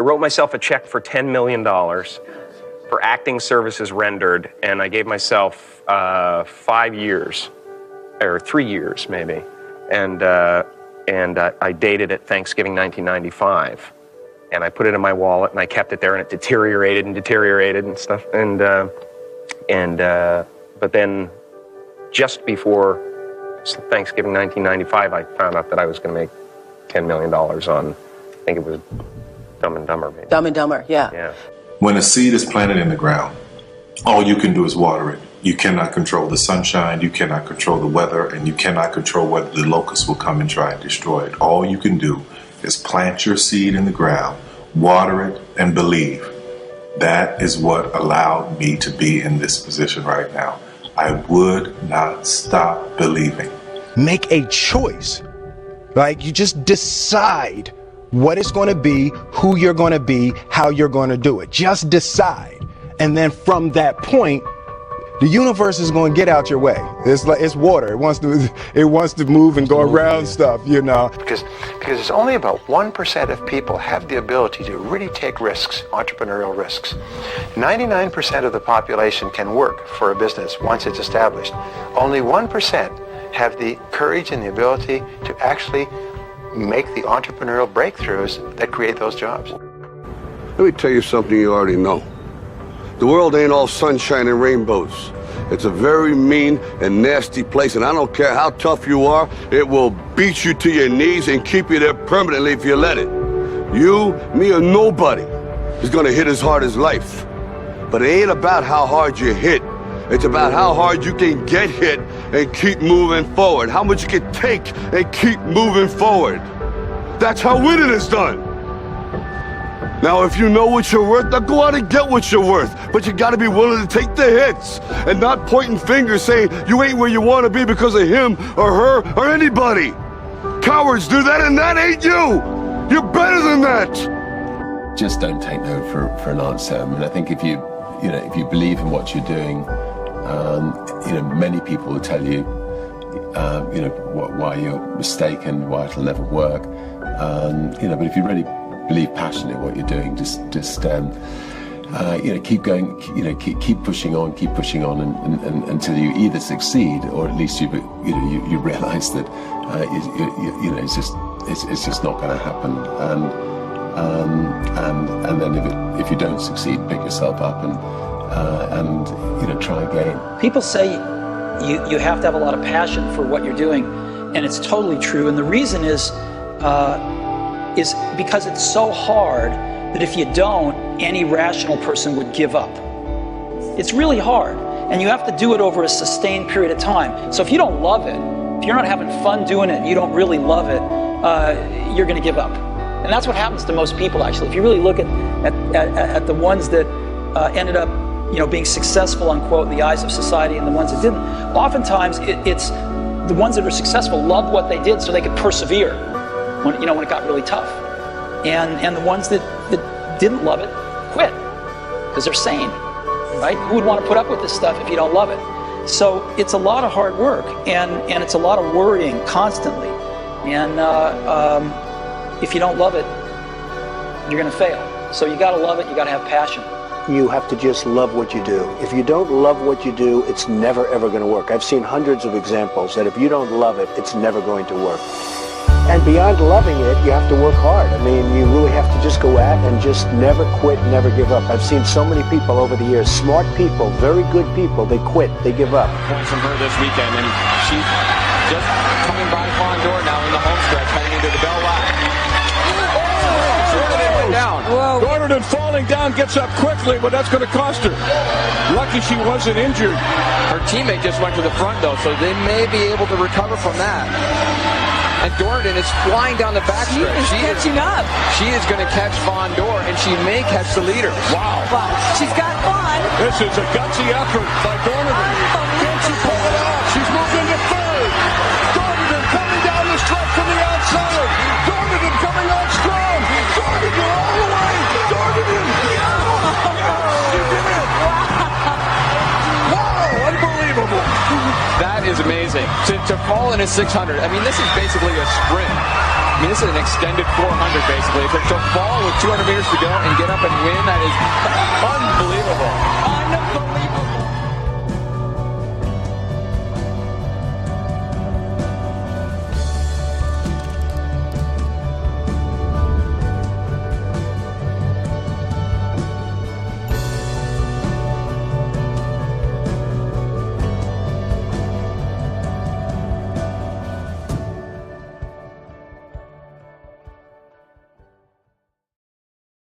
wrote myself a check for $10 million for acting services rendered, and I gave myself 5 years, or 3 years maybe, and I dated it Thanksgiving 1995, and I put it in my wallet, and I kept it there, and it deteriorated and stuff, but then just before Thanksgiving 1995, I found out that I was going to make $10 million on, I think it was Dumb and Dumber, maybe. Dumb and Dumber, yeah. When a seed is planted in the ground, all you can do is water it. You cannot control the sunshine, you cannot control the weather, and you cannot control whether the locusts will come and try and destroy it. All you can do is plant your seed in the ground, water it, and believe. That is what allowed me to be in this position right now. I would not stop believing. Make a choice. Like, you just decide what it's going to be, who you're going to be, how you're going to do it. Just decide. And then from that point, the universe is going to get out your way. It's like, it's water. It wants to move and go around stuff, you know. Because it's only about 1% of people have the ability to really take risks, entrepreneurial risks. 99% of the population can work for a business once it's established. Only 1% have the courage and the ability to actually make the entrepreneurial breakthroughs that create those jobs. Let me tell you something you already know. The world ain't all sunshine and rainbows. It's a very mean and nasty place, and I don't care how tough you are, it will beat you to your knees and keep you there permanently if you let it. You, me, or nobody is gonna hit as hard as life. But it ain't about how hard you hit. It's about how hard you can get hit and keep moving forward. How much you can take and keep moving forward. That's how winning is done. Now, if you know what you're worth, now go out and get what you're worth. But you gotta be willing to take the hits and not pointing fingers saying you ain't where you wanna be because of him or her or anybody. Cowards do that, and that ain't you. You're better than that. Just don't take no for an answer. I mean, I think if you believe in what you're doing, many people will tell you, why you're mistaken, why it'll never work. But if you really believe passionately in what you're doing, just keep going, keep pushing on, and until you either succeed or at least you realize that it's just not going to happen. And then if you don't succeed, pick yourself up and try again. People say you have to have a lot of passion for what you're doing, and it's totally true. And the reason is because it's so hard that if you don't, any rational person would give up. It's really hard, and you have to do it over a sustained period of time. So if you don't love it, if you're not having fun doing it, you don't really love it, you're going to give up. And that's what happens to most people, actually. If you really look at the ones that ended up being successful, unquote, in the eyes of society, and the ones that didn't, oftentimes it's the ones that are successful loved what they did so they could persevere when it got really tough. And the ones that didn't love it quit because they're sane, right? Who would want to put up with this stuff if you don't love it? So it's a lot of hard work, and it's a lot of worrying constantly. And if you don't love it, you're going to fail. So you got to love it. You got to have passion. You have to just love what you do. If you don't love what you do, it's never ever going to work. I've seen hundreds of examples that if you don't love it, it's never going to work. And beyond loving it, you have to work hard. I mean, you really have to just go at and just never quit, never give up. I've seen so many people over the years, smart people, very good people, they quit, they give up. Points from her this weekend, and she's just coming by Fondor now in the home stretch, heading into the bell lap. Down. Gordon falling down, gets up quickly, but that's going to cost her. Lucky she wasn't injured. Her teammate just went to the front, though, so they may be able to recover from that. And Dornan is flying down the backstretch. She is catching up. She is going to catch Fondor, and she may catch the leader. Wow. Well, she's got fun. This is a gutsy effort by Dornan. Can she pull it off? She's moved into third. Dornan coming down the stretch from the outside. Dornan coming on strong. Dornan all the way. Dornan. Wow, unbelievable. That is amazing. To fall in a 600, I mean, this is basically a sprint. mean, this is an extended 400, basically. To fall with 200 meters to go and get up and win, that is unbelievable. Unbelievable.